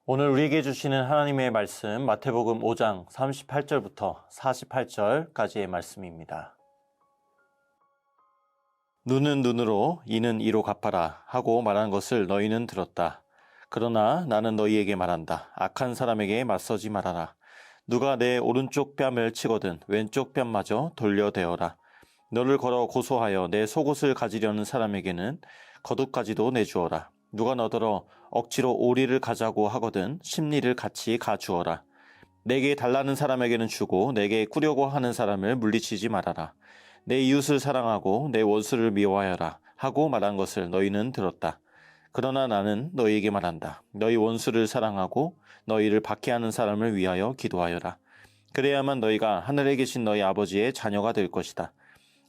오늘 우리에게 주시는 하나님의 말씀 마태복음 5장 38절부터 48절까지의 말씀입니다. 눈은 눈으로 이는 이로 갚아라 하고 말한 것을 너희는 들었다. 그러나 나는 너희에게 말한다. 악한 사람에게 맞서지 말아라. 누가 내 오른쪽 뺨을 치거든 왼쪽 뺨마저 돌려대어라. 너를 걸어 고소하여 내 속옷을 가지려는 사람에게는 겉옷까지도 내주어라. 누가 너더러 억지로 오리를 가자고 하거든 심리를 같이 가주어라. 내게 달라는 사람에게는 주고 내게 꾸려고 하는 사람을 물리치지 말아라. 내 이웃을 사랑하고 내 원수를 미워하여라 하고 말한 것을 너희는 들었다. 그러나 나는 너희에게 말한다. 너희 원수를 사랑하고 너희를 박해하는 사람을 위하여 기도하여라. 그래야만 너희가 하늘에 계신 너희 아버지의 자녀가 될 것이다.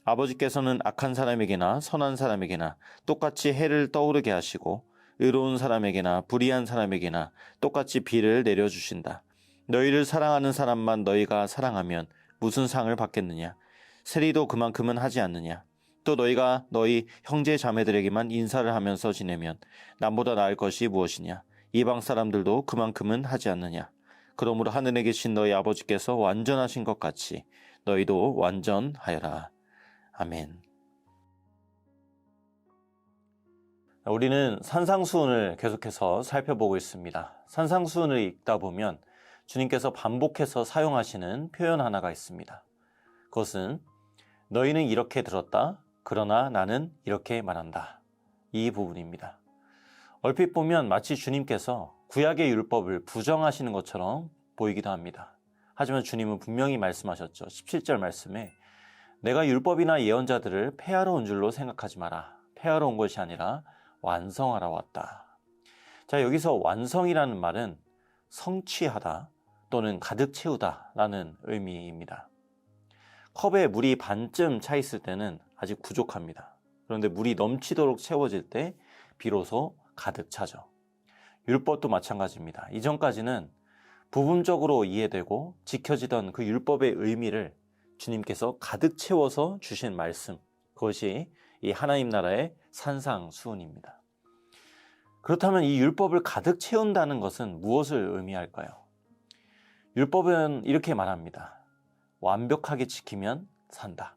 아버지께서는 악한 사람에게나 선한 사람에게나 똑같이 해를 떠오르게 하시고 의로운 사람에게나 불의한 사람에게나 똑같이 비를 내려주신다. 너희를 사랑하는 사람만 너희가 사랑하면 무슨 상을 받겠느냐? 세리도 그만큼은 하지 않느냐? 또 너희가 너희 형제 자매들에게만 인사를 하면서 지내면 남보다 나을 것이 무엇이냐? 이방 사람들도 그만큼은 하지 않느냐? 그러므로 하늘에 계신 너희 아버지께서 완전하신 것 같이 너희도 완전하여라. 아멘. 우리는 산상수훈을 계속해서 살펴보고 있습니다. 산상수훈을 읽다 보면 주님께서 반복해서 사용하시는 표현 하나가 있습니다. 그것은 너희는 이렇게 들었다. 그러나 나는 이렇게 말한다. 이 부분입니다. 얼핏 보면 마치 주님께서 구약의 율법을 부정하시는 것처럼 보이기도 합니다. 하지만 주님은 분명히 말씀하셨죠. 17절 말씀에 내가 율법이나 예언자들을 폐하러 온 줄로 생각하지 마라. 폐하러 온 것이 아니라 완성하러 왔다. 자, 여기서 완성이라는 말은 성취하다 또는 가득 채우다 라는 의미입니다. 컵에 물이 반쯤 차 있을 때는 아직 부족합니다. 그런데 물이 넘치도록 채워질 때 비로소 가득 차죠. 율법도 마찬가지입니다. 이전까지는 부분적으로 이해되고 지켜지던 그 율법의 의미를 주님께서 가득 채워서 주신 말씀, 그것이 이 하나님 나라의 산상수훈입니다. 그렇다면 이 율법을 가득 채운다는 것은 무엇을 의미할까요? 율법은 이렇게 말합니다. 완벽하게 지키면 산다.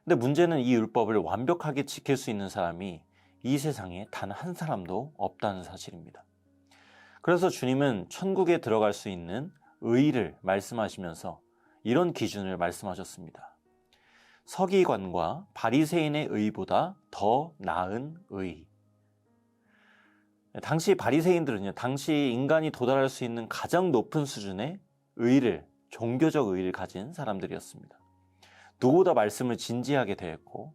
근데 문제는 이 율법을 완벽하게 지킬 수 있는 사람이 이 세상에 단 한 사람도 없다는 사실입니다. 그래서 주님은 천국에 들어갈 수 있는 의를 말씀하시면서 이런 기준을 말씀하셨습니다. 서기관과 바리새인의 의보다 더 나은 의. 당시 바리새인들은요, 당시 인간이 도달할 수 있는 가장 높은 수준의 의를, 종교적 의를 가진 사람들이었습니다. 누구보다 말씀을 진지하게 대했고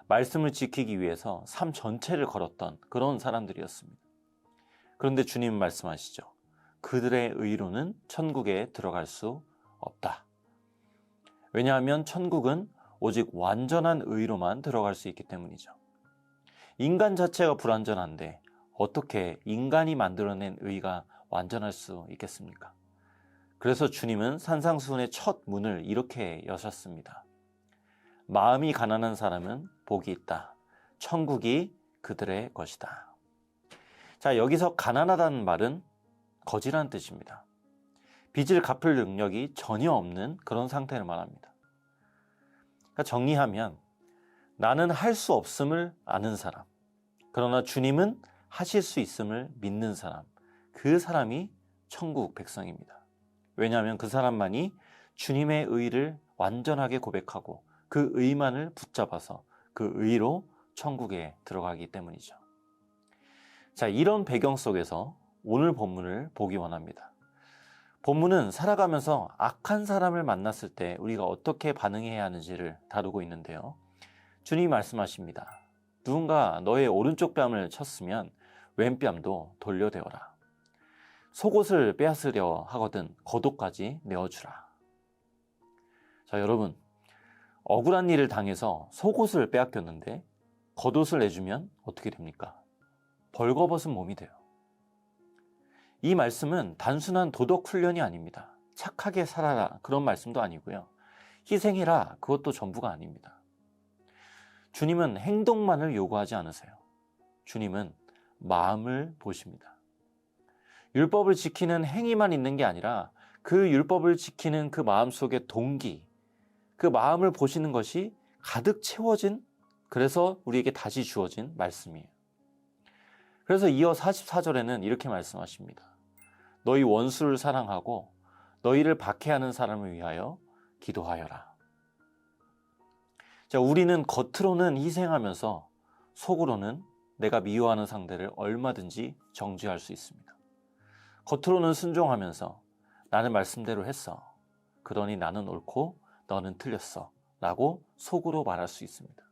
말씀을 지키기 위해서 삶 전체를 걸었던 그런 사람들이었습니다. 그런데 주님은 말씀하시죠. 그들의 의로는 천국에 들어갈 수 없다. 왜냐하면 천국은 오직 완전한 의로만 들어갈 수 있기 때문이죠. 인간 자체가 불완전한데 어떻게 인간이 만들어낸 의가 완전할 수 있겠습니까? 그래서 주님은 산상수훈의 첫 문을 이렇게 여셨습니다. 마음이 가난한 사람은 복이 있다. 천국이 그들의 것이다. 자, 여기서 가난하다는 말은 거지라는 뜻입니다. 빚을 갚을 능력이 전혀 없는 그런 상태를 말합니다. 그러니까 정리하면 나는 할 수 없음을 아는 사람, 그러나 주님은 하실 수 있음을 믿는 사람, 그 사람이 천국 백성입니다. 왜냐하면 그 사람만이 주님의 의를 완전하게 고백하고 그 의만을 붙잡아서 그 의로 천국에 들어가기 때문이죠. 자, 이런 배경 속에서 오늘 본문을 보기 원합니다. 본문은 살아가면서 악한 사람을 만났을 때 우리가 어떻게 반응해야 하는지를 다루고 있는데요. 주님이 말씀하십니다. 누군가 너의 오른쪽 뺨을 쳤으면 왼뺨도 돌려대어라. 속옷을 빼앗으려 하거든 겉옷까지 내어주라. 자, 여러분, 억울한 일을 당해서 속옷을 빼앗겼는데 겉옷을 내주면 어떻게 됩니까? 벌거벗은 몸이 돼요. 이 말씀은 단순한 도덕 훈련이 아닙니다. 착하게 살아라 그런 말씀도 아니고요. 희생해라 그것도 전부가 아닙니다. 주님은 행동만을 요구하지 않으세요. 주님은 마음을 보십니다. 율법을 지키는 행위만 있는 게 아니라 그 율법을 지키는 그 마음속의 동기, 그 마음을 보시는 것이 가득 채워진, 그래서 우리에게 다시 주어진 말씀이에요. 그래서 이어 44절에는 이렇게 말씀하십니다. 너희 원수를 사랑하고 너희를 박해하는 사람을 위하여 기도하여라. 자, 우리는 겉으로는 희생하면서 속으로는 내가 미워하는 상대를 얼마든지 정죄할 수 있습니다. 겉으로는 순종하면서 나는 말씀대로 했어. 그러니 나는 옳고 너는 틀렸어. 라고 속으로 말할 수 있습니다.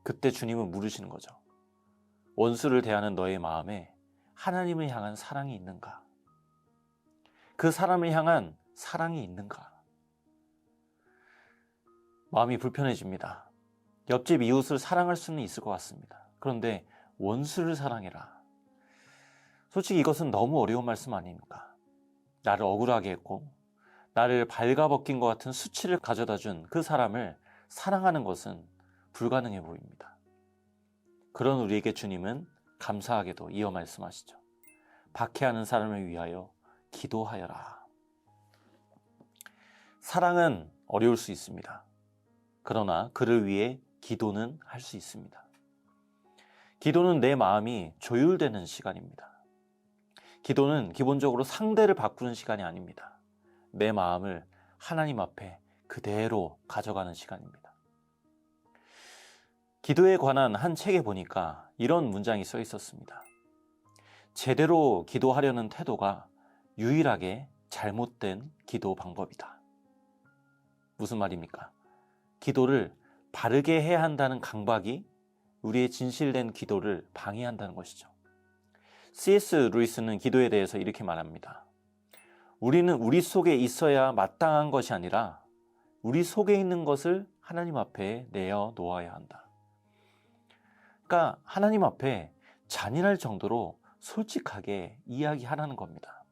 그때 주님은 물으시는 거죠. 원수를 대하는 너의 마음에 하나님을 향한 사랑이 있는가? 그 사람을 향한 사랑이 있는가? 마음이 불편해집니다. 옆집 이웃을 사랑할 수는 있을 것 같습니다. 그런데 원수를 사랑해라. 솔직히 이것은 너무 어려운 말씀 아닙니까? 나를 억울하게 했고 나를 발가벗긴 것 같은 수치를 가져다 준 그 사람을 사랑하는 것은 불가능해 보입니다. 그런 우리에게 주님은 감사하게도 이어 말씀하시죠. 박해하는 사람을 위하여 기도하여라. 사랑은 어려울 수 있습니다. 그러나 그를 위해 기도는 할 수 있습니다. 기도는 내 마음이 조율되는 시간입니다. 기도는 기본적으로 상대를 바꾸는 시간이 아닙니다. 내 마음을 하나님 앞에 그대로 가져가는 시간입니다. 기도에 관한 한 책에 보니까 이런 문장이 써 있었습니다. 제대로 기도하려는 태도가 유일하게 잘못된 기도 방법이다. 무슨 말입니까? 기도를 바르게 해야 한다는 강박이 우리의 진실된 기도를 방해한다는 것이죠. C.S. 루이스는 기도에 대해서 이렇게 말합니다. 우리는 우리 속에 있어야 마땅한 것이 아니라 우리 속에 있는 것을 하나님 앞에 내어 놓아야 한다. 그러니까 하나님 앞에 잔인할 정도로 솔직하게 이야기하라는 겁니다.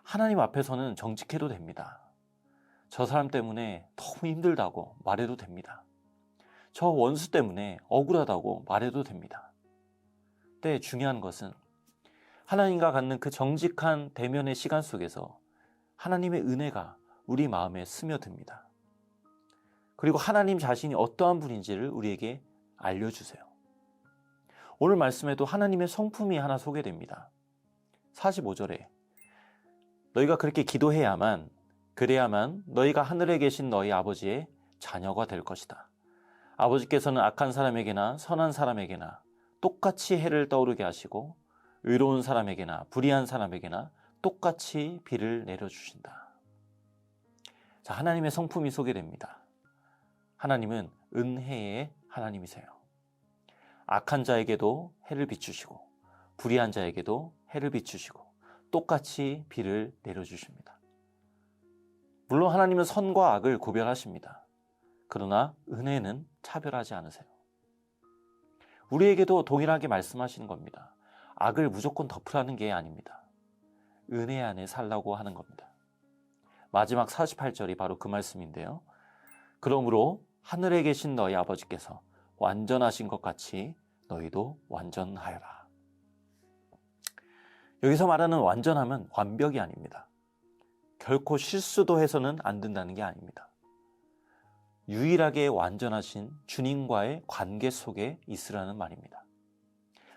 하나님 앞에서는 정직해도 됩니다. 저 사람 때문에 너무 힘들다고 말해도 됩니다. 저 원수 때문에 억울하다고 말해도 됩니다. 근데 중요한 것은 하나님과 갖는 그 정직한 대면의 시간 속에서 하나님의 은혜가 우리 마음에 스며듭니다. 그리고 하나님 자신이 어떠한 분인지를 우리에게 알려주세요. 오늘 말씀에도 하나님의 성품이 하나 소개됩니다. 45절에 너희가 그렇게 기도해야만 그래야만 너희가 하늘에 계신 너희 아버지의 자녀가 될 것이다. 아버지께서는 악한 사람에게나 선한 사람에게나 똑같이 해를 떠오르게 하시고 의로운 사람에게나 불의한 사람에게나 똑같이 비를 내려주신다. 자, 하나님의 성품이 소개됩니다. 하나님은 은혜의 하나님이세요. 악한 자에게도 해를 비추시고 불의한 자에게도 해를 비추시고 똑같이 비를 내려주십니다. 물론 하나님은 선과 악을 구별하십니다. 그러나 은혜는 차별하지 않으세요. 우리에게도 동일하게 말씀하시는 겁니다. 악을 무조건 덮으라는 게 아닙니다. 은혜 안에 살라고 하는 겁니다. 마지막 48절이 바로 그 말씀인데요. 그러므로 하늘에 계신 너희 아버지께서 완전하신 것 같이 너희도 완전하여라. 여기서 말하는 완전함은 완벽이 아닙니다. 결코 실수도 해서는 안 된다는 게 아닙니다. 유일하게 완전하신 주님과의 관계 속에 있으라는 말입니다.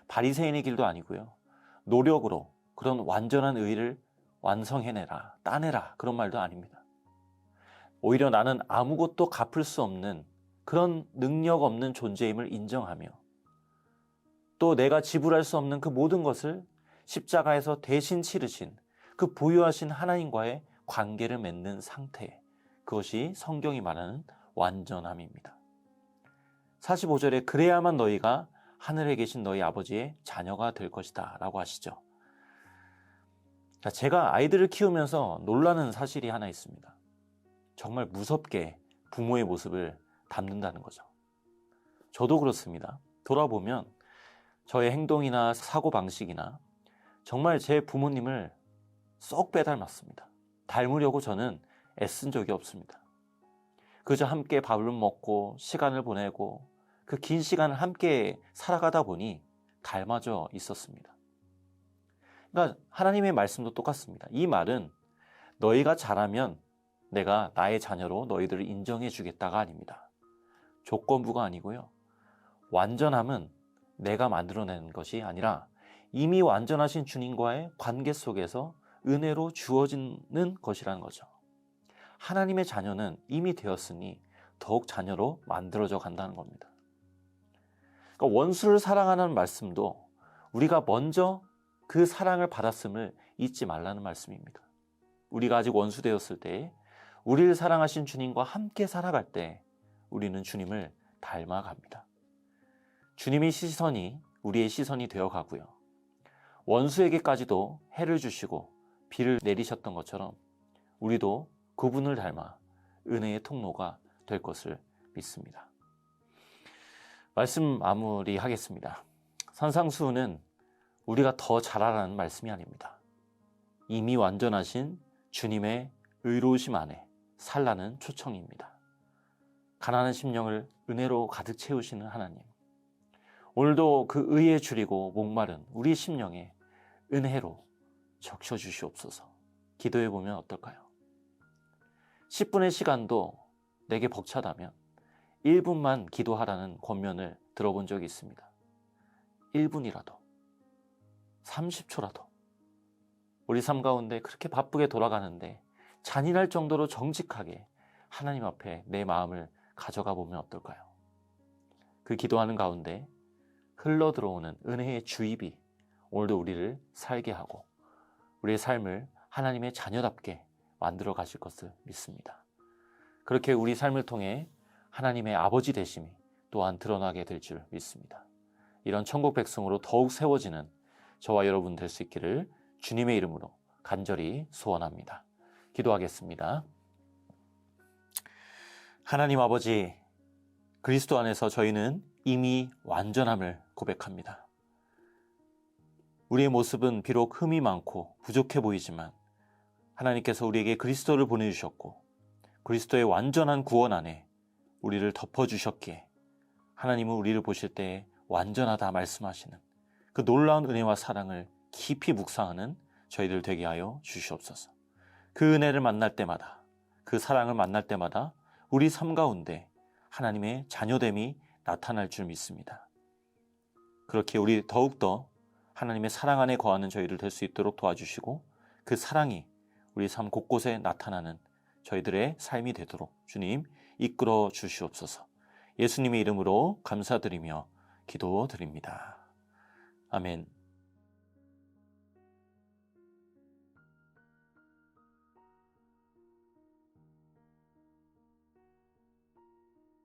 바리새인의 길도 아니고요. 노력으로 그런 완전한 의를 완성해내라, 따내라 그런 말도 아닙니다. 오히려 나는 아무것도 갚을 수 없는 그런 능력 없는 존재임을 인정하며 또 내가 지불할 수 없는 그 모든 것을 십자가에서 대신 치르신 그 보유하신 하나님과의 관계를 맺는 상태, 그것이 성경이 말하는 완전함입니다. 45절에 그래야만 너희가 하늘에 계신 너희 아버지의 자녀가 될 것이다 라고 하시죠. 자, 제가 아이들을 키우면서 놀라는 사실이 하나 있습니다. 정말 무섭게 부모의 모습을 담는다는 거죠. 저도 그렇습니다. 돌아보면 저의 행동이나 사고방식이나 정말 제 부모님을 쏙 빼닮았습니다. 닮으려고 저는 애쓴 적이 없습니다. 그저 함께 밥을 먹고 시간을 보내고 그 긴 시간을 함께 살아가다 보니 닮아져 있었습니다. 그러니까 하나님의 말씀도 똑같습니다. 이 말은 너희가 잘하면 내가 나의 자녀로 너희들을 인정해 주겠다가 아닙니다. 조건부가 아니고요. 완전함은 내가 만들어내는 것이 아니라 이미 완전하신 주님과의 관계 속에서 은혜로 주어지는 것이라는 거죠. 하나님의 자녀는 이미 되었으니 더욱 자녀로 만들어져 간다는 겁니다. 그러니까 원수를 사랑하는 말씀도 우리가 먼저 그 사랑을 받았음을 잊지 말라는 말씀입니다. 우리가 아직 원수 되었을 때 우리를 사랑하신 주님과 함께 살아갈 때 우리는 주님을 닮아갑니다. 주님의 시선이 우리의 시선이 되어 가고요. 원수에게까지도 해를 주시고 비를 내리셨던 것처럼 우리도 그분을 닮아 은혜의 통로가 될 것을 믿습니다. 말씀 마무리하겠습니다. 산상수훈은 우리가 더 잘하라는 말씀이 아닙니다. 이미 완전하신 주님의 의로우심 안에 살라는 초청입니다. 가난한 심령을 은혜로 가득 채우시는 하나님, 오늘도 그 의에 줄이고 목마른 우리 심령에 은혜로 적셔주시옵소서. 기도해 보면 어떨까요? 10분의 시간도 내게 벅차다면 1분만 기도하라는 권면을 들어본 적이 있습니다. 1분이라도, 30초라도 우리 삶 가운데 그렇게 바쁘게 돌아가는데 잔인할 정도로 정직하게 하나님 앞에 내 마음을 가져가 보면 어떨까요? 그 기도하는 가운데 흘러 들어오는 은혜의 주입이 오늘도 우리를 살게 하고 우리의 삶을 하나님의 자녀답게 만들어 가실 것을 믿습니다. 그렇게 우리 삶을 통해 하나님의 아버지 되심이 또한 드러나게 될 줄 믿습니다. 이런 천국 백성으로 더욱 세워지는 저와 여러분 될 수 있기를 주님의 이름으로 간절히 소원합니다. 기도하겠습니다. 하나님 아버지, 그리스도 안에서 저희는 이미 완전함을 고백합니다. 우리의 모습은 비록 흠이 많고 부족해 보이지만 하나님께서 우리에게 그리스도를 보내주셨고 그리스도의 완전한 구원 안에 우리를 덮어주셨기에 하나님은 우리를 보실 때 완전하다 말씀하시는 그 놀라운 은혜와 사랑을 깊이 묵상하는 저희들 되게 하여 주시옵소서. 그 은혜를 만날 때마다, 그 사랑을 만날 때마다 우리 삶 가운데 하나님의 자녀됨이 나타날 줄 믿습니다. 그렇게 우리 더욱더 하나님의 사랑 안에 거하는 저희들 될 수 있도록 도와주시고 그 사랑이 우리 삶 곳곳에 나타나는 저희들의 삶이 되도록 주님 이끌어 주시옵소서. 예수님의 이름으로 감사드리며 기도드립니다. 아멘.